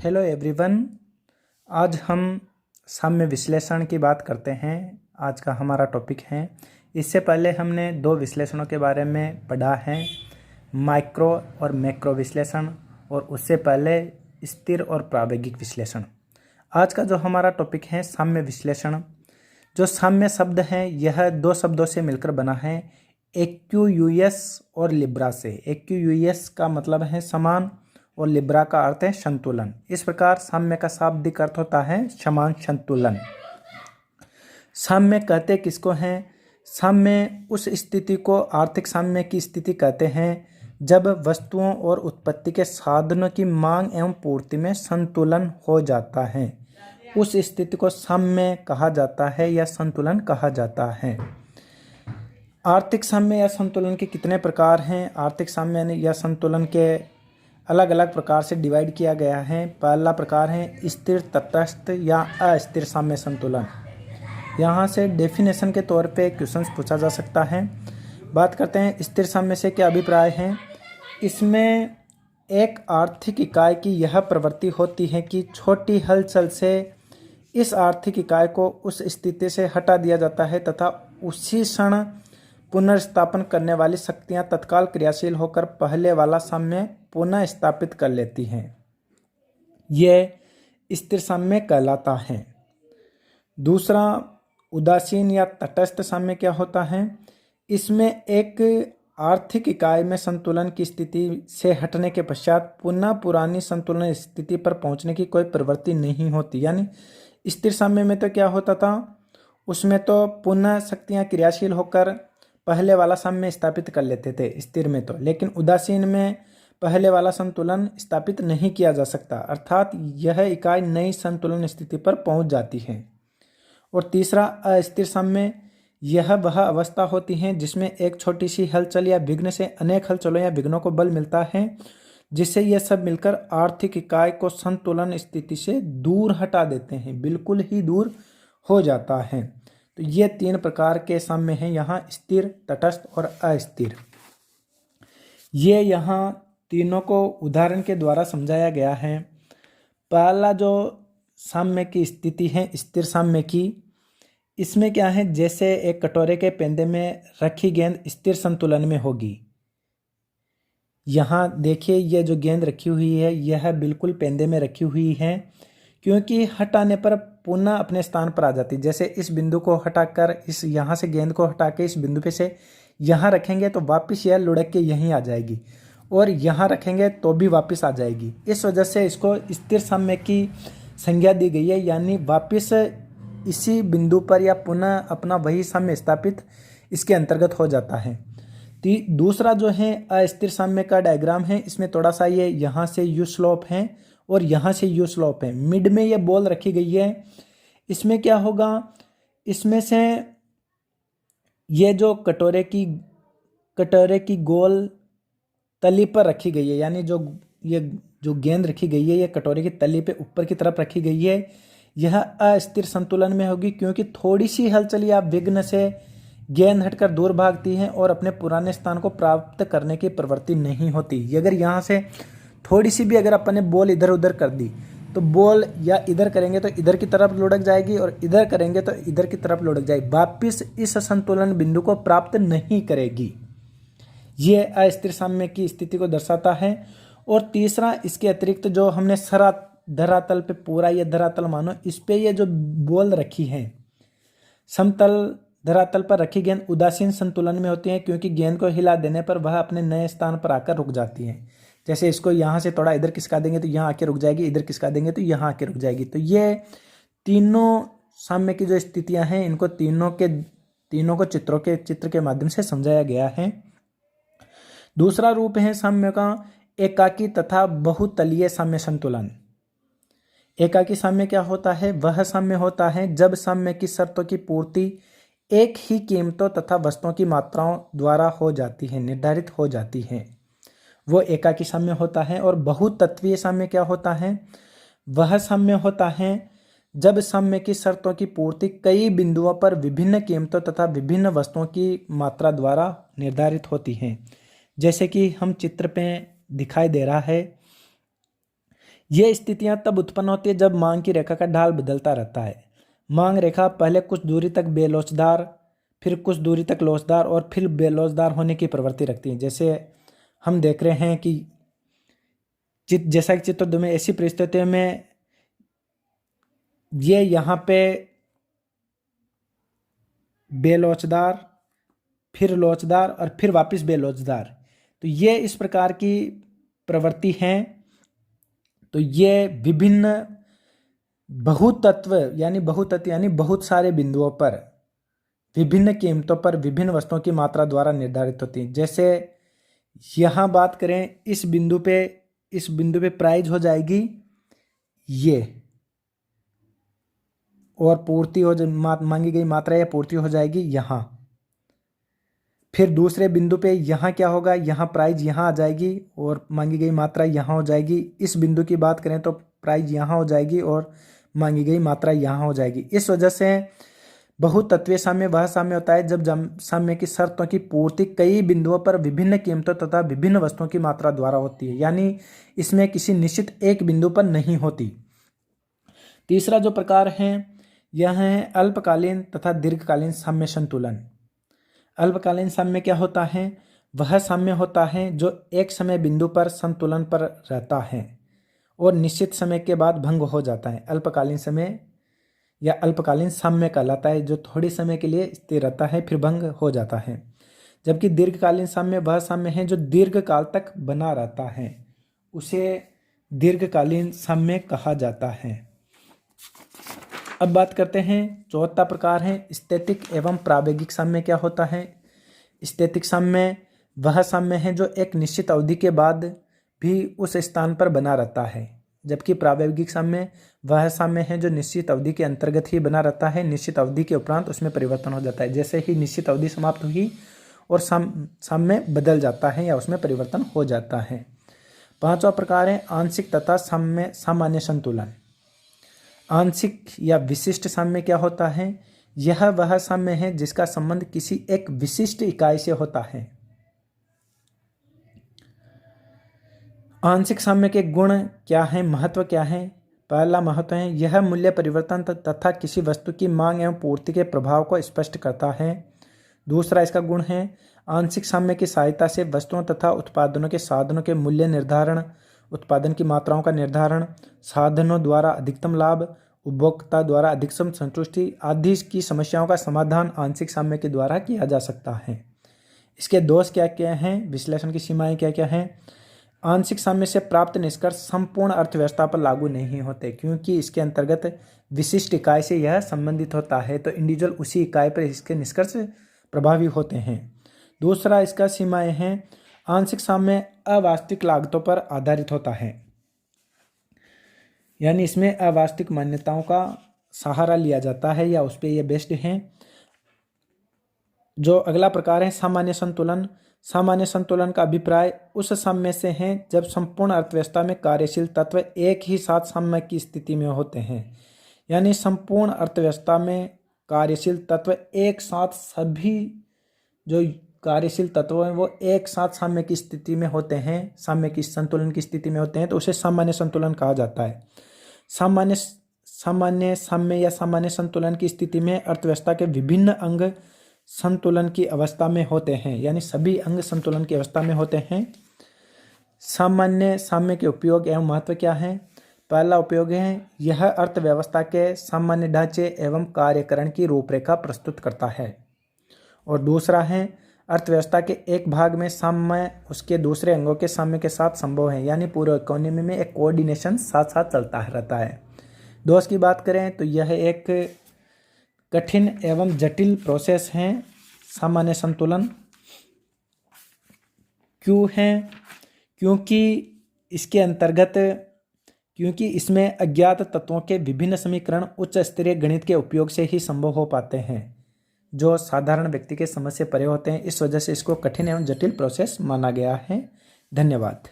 Hello everyone. आज हम साम्य विश्लेषण की बात करते हैं। आज का हमारा टॉपिक है। इससे पहले हमने दो विश्लेषणों के बारे में पढ़ा है, माइक्रो और मैक्रो विश्लेषण, और उससे पहले स्थिर और प्रायोगिक विश्लेषण। आज का जो हमारा टॉपिक है साम्य विश्लेषण। जो साम्य शब्द है यह दो शब्दों से मिलकर बना है, एक्यूयूएस और लिब्रा से। एक्यूयूएस का मतलब है समान और लिब्रा का अर्थ है संतुलन। इस प्रकार साम्य का शाब्दिक अर्थ होता है समान संतुलन। साम्य कहते किसको हैं? साम्य उस स्थिति को आर्थिक साम्य की स्थिति कहते हैं जब वस्तुओं और उत्पत्ति के साधनों की मांग एवं पूर्ति में संतुलन हो जाता है। उस स्थिति को साम्य कहा जाता है या संतुलन कहा जाता है। आर्थिक साम्य या संतुलन के कितने प्रकार हैं? आर्थिक साम्य या संतुलन के अलग अलग प्रकार से डिवाइड किया गया है। पहला प्रकार है स्थिर, तटस्थ या अस्थिर साम्य संतुलन। यहाँ से डेफिनेशन के तौर पे क्वेश्चंस पूछा जा सकता है। बात करते हैं स्थिर साम्य से क्या अभिप्राय है। इसमें एक आर्थिक इकाई की यह प्रवृत्ति होती है कि छोटी हलचल से इस आर्थिक इकाई को उस स्थिति से हटा दिया जाता है तथा उसी क्षण पुनर्स्थापन करने वाली शक्तियां तत्काल क्रियाशील होकर पहले वाला साम्य पुनः स्थापित कर लेती हैं। यह स्थिर साम्य कहलाता है। दूसरा उदासीन या तटस्थ साम्य क्या होता है? इसमें एक आर्थिक इकाई में संतुलन की स्थिति से हटने के पश्चात पुनः पुरानी संतुलन स्थिति पर पहुंचने की कोई प्रवृत्ति नहीं होती। यानी स्थिर साम्य में तो क्या होता था, उसमें तो पुनः शक्तियां क्रियाशील होकर पहले वाला साम्य स्थापित कर लेते थे स्थिर में तो, लेकिन उदासीन में पहले वाला संतुलन स्थापित नहीं किया जा सकता, अर्थात यह इकाई नई संतुलन स्थिति पर पहुंच जाती है। और तीसरा अस्थिर साम्य, यह वह अवस्था होती है जिसमें एक छोटी सी हलचल या विघ्न से अनेक हलचलों या विघ्नों को बल मिलता है, जिससे यह सब मिलकर आर्थिक इकाई को संतुलन स्थिति से दूर हटा देते हैं, बिल्कुल ही दूर हो जाता है। तो ये तीन प्रकार के साम्य हैं यहाँ, स्थिर, तटस्थ और अस्थिर। ये यहाँ तीनों को उदाहरण के द्वारा समझाया गया है। पहला जो साम्य की स्थिति है स्थिर साम्य की, इसमें क्या है, जैसे एक कटोरे के पेंदे में रखी गेंद स्थिर संतुलन में होगी। यहाँ देखिए ये जो गेंद रखी हुई है यह बिल्कुल पेंदे में रखी हुई है, क्योंकि हटाने पर पुनः अपने स्थान पर आ जाती। जैसे इस बिंदु को हटाकर इस यहाँ से गेंद को हटा के इस बिंदु पे से यहाँ रखेंगे तो वापस यह लुढ़क के यहीं आ जाएगी, और यहाँ रखेंगे तो भी वापस आ जाएगी। इस वजह से इसको स्थिर साम्य की संज्ञा दी गई है, यानी वापस इसी बिंदु पर या पुनः अपना वही साम्य स्थापित इसके अंतर्गत हो जाता है। दूसरा जो है अस्थिर साम्य का डायग्राम है, इसमें थोड़ा सा ये यहाँ से यू स्लोप है और यहाँ से यू स्लोप है, मिड में ये बॉल रखी गई है। इसमें क्या होगा, इसमें से ये जो कटोरे की गोल तली पर रखी गई है, यानी जो गेंद रखी गई है ये कटोरे की तली पे ऊपर की तरफ रखी गई है, यह अस्थिर संतुलन में होगी, क्योंकि थोड़ी सी हलचल या विघ्न से गेंद हटकर दूर भागती है और अपने पुराने स्थान को प्राप्त करने की प्रवृत्ति नहीं होती। अगर यहाँ से थोड़ी सी भी अगर अपन ने बॉल इधर उधर कर दी तो बॉल या इधर करेंगे तो इधर की तरफ लुढ़क जाएगी और इधर करेंगे तो इधर की तरफ लुढ़क जाएगी, वापिस इस संतुलन बिंदु को प्राप्त नहीं करेगी। ये अस्थिर साम्य की स्थिति को दर्शाता है। और तीसरा, इसके अतिरिक्त जो हमने धरातल पे पूरा ये धरातल मानो, इस पे ये जो बॉल रखी है समतल धरातल पर रखी गेंद उदासीन संतुलन में होती है, क्योंकि गेंद को हिला देने पर वह अपने नए स्थान पर आकर रुक जाती है। जैसे इसको यहाँ से थोड़ा इधर खिसका देंगे तो यहाँ आके रुक जाएगी, इधर खिसका देंगे तो यहाँ आके रुक जाएगी। तो ये तीनों साम्य की जो स्थितियां हैं इनको तीनों को चित्र के माध्यम से समझाया गया है। दूसरा रूप है साम्य का एकाकी तथा बहुतलीय साम्य संतुलन। एकाकी साम्य क्या होता है? वह साम्य होता है जब साम्य की शर्तों की पूर्ति एक ही कीमतों तथा वस्तुओं की मात्राओं द्वारा हो जाती है, निर्धारित हो जाती है, वो एकाकी साम्य होता है। और बहुतत्वीय साम्य क्या होता है? वह साम्य होता है जब साम्य की शर्तों की पूर्ति कई बिंदुओं पर विभिन्न कीमतों तथा विभिन्न वस्तुओं की मात्रा द्वारा निर्धारित होती है। जैसे कि हम चित्र पे दिखाई दे रहा है, ये स्थितियां तब उत्पन्न होती है जब मांग की रेखा का ढाल बदलता रहता है। मांग रेखा पहले कुछ दूरी तक बेलोचदार, फिर कुछ दूरी तक लोचदार और फिर बेलोचदार होने की प्रवृत्ति रखती है। जैसे हम देख रहे हैं कि जैसा कि चित्र में ऐसी परिस्थितियों में ये यहाँ पे बेलोचदार, फिर लोचदार और फिर वापस बेलोचदार, तो ये इस प्रकार की प्रवृत्ति हैं। तो ये विभिन्न बहुतत्व यानी बहुत सारे बिंदुओं पर विभिन्न कीमतों पर विभिन्न वस्तुओं की मात्रा द्वारा निर्धारित होती है। जैसे यहाँ बात करें, इस बिंदु पे प्राइस हो जाएगी ये, और पूर्ति हो मांगी गई मात्रा या पूर्ति हो जाएगी यहाँ। फिर दूसरे बिंदु पे यहाँ क्या होगा, यहाँ प्राइस यहाँ आ जाएगी और मांगी गई मात्रा यहाँ हो जाएगी। इस बिंदु की बात करें तो प्राइस यहाँ हो जाएगी और मांगी गई मात्रा यहाँ हो जाएगी। इस वजह से बहुतत्वीय साम्य वह साम्य होता है जब साम्य की शर्तों की पूर्ति कई बिंदुओं पर विभिन्न कीमतों तथा विभिन्न वस्तुओं की मात्रा द्वारा होती है, यानी इसमें किसी निश्चित एक बिंदु पर नहीं होती। तीसरा जो प्रकार है यह है अल्पकालीन तथा दीर्घकालीन साम्य संतुलन। अल्पकालीन साम्य क्या होता है? वह साम्य होता है जो एक समय बिंदु पर संतुलन पर रहता है और निश्चित समय के बाद भंग हो जाता है। अल्पकालीन समय या अल्पकालीन साम्य कहलाता है, जो थोड़ी समय के लिए स्थिर रहता है फिर भंग हो जाता है। जबकि दीर्घकालीन साम्य वह साम्य है जो दीर्घ काल तक बना रहता है, उसे दीर्घकालीन साम्य कहा जाता है। अब बात करते हैं चौथा प्रकार है स्थैतिक एवं प्रावेगिक साम्य। क्या होता है? स्थैतिक साम्य वह साम्य है जो एक निश्चित अवधि के बाद भी उस स्थान पर बना रहता है, जबकि प्रावेगिक साम्य वह साम्य है जो निश्चित अवधि के अंतर्गत ही बना रहता है, निश्चित अवधि के उपरांत उसमें परिवर्तन हो जाता है। जैसे ही निश्चित अवधि समाप्त हुई और साम्य बदल जाता है या उसमें परिवर्तन हो जाता है। पांचवा प्रकार है आंशिक तथा सामान्य संतुलन। आंशिक या विशिष्ट साम्य क्या होता है? यह वह साम्य है जिसका संबंध किसी एक विशिष्ट इकाई से होता है। आंशिक साम्य के गुण क्या है, महत्व क्या है? पहला महत्व है यह मूल्य परिवर्तन तथा किसी वस्तु की मांग एवं पूर्ति के प्रभाव को स्पष्ट करता है। दूसरा इसका गुण है आंशिक साम्य की सहायता से वस्तुओं तथा उत्पादनों के साधनों के मूल्य निर्धारण, उत्पादन की मात्राओं का निर्धारण, साधनों द्वारा अधिकतम लाभ, उपभोक्ता द्वारा अधिकतम संतुष्टि आदि की समस्याओं का समाधान आंशिक साम्य के द्वारा किया जा सकता है। इसके दोष क्या क्या हैं, विश्लेषण की सीमाएं क्या क्या हैं? आंशिक साम्य से प्राप्त निष्कर्ष संपूर्ण अर्थव्यवस्था पर लागू नहीं होते, क्योंकि इसके अंतर्गत विशिष्ट इकाई से यह संबंधित होता है, तो इंडिविजुअल उसी इकाई पर इसके निष्कर्ष प्रभावी होते हैं। दूसरा इसका सीमाएं हैं आंशिक साम्य अवास्तविक लागतों पर आधारित होता है, यानी इसमें अवास्तविक मान्यताओं का सहारा लिया जाता है या उस पर यह बेस्ड है। जो अगला प्रकार है सामान्य संतुलन। सामान्य संतुलन का अभिप्राय उस साम्य से है जब संपूर्ण अर्थव्यवस्था में कार्यशील तत्व एक ही साथ साम्य की स्थिति में होते हैं, यानी संपूर्ण अर्थव्यवस्था में कार्यशील तत्व एक साथ, सभी जो कार्यशील तत्व हैं वो एक साथ साम्य की स्थिति में होते हैं, साम्य की संतुलन की स्थिति में होते हैं, तो उसे सामान्य संतुलन कहा जाता है। सामान्य साम्य या सामान्य संतुलन की स्थिति में अर्थव्यवस्था के विभिन्न अंग संतुलन की अवस्था में होते हैं, यानी सभी अंग संतुलन की अवस्था में होते हैं। सामान्य साम्य के उपयोग एवं महत्व क्या है? पहला उपयोग है यह अर्थव्यवस्था के सामान्य ढांचे एवं कार्यकरण की रूपरेखा प्रस्तुत करता है, और दूसरा है अर्थव्यवस्था के एक भाग में साम्य उसके दूसरे अंगों के साम्य के साथ संभव है, यानी पूरे इकोनॉमी में एक कोऑर्डिनेशन साथ साथ चलता रहता है। दोष की बात करें तो यह एक कठिन एवं जटिल प्रोसेस है सामान्य संतुलन। क्यों है? क्योंकि इसमें अज्ञात तत्वों के विभिन्न समीकरण उच्च स्तरीय गणित के उपयोग से ही संभव हो पाते हैं, जो साधारण व्यक्ति के समझ से परे होते हैं। इस वजह से इसको कठिन एवं जटिल प्रोसेस माना गया है। धन्यवाद।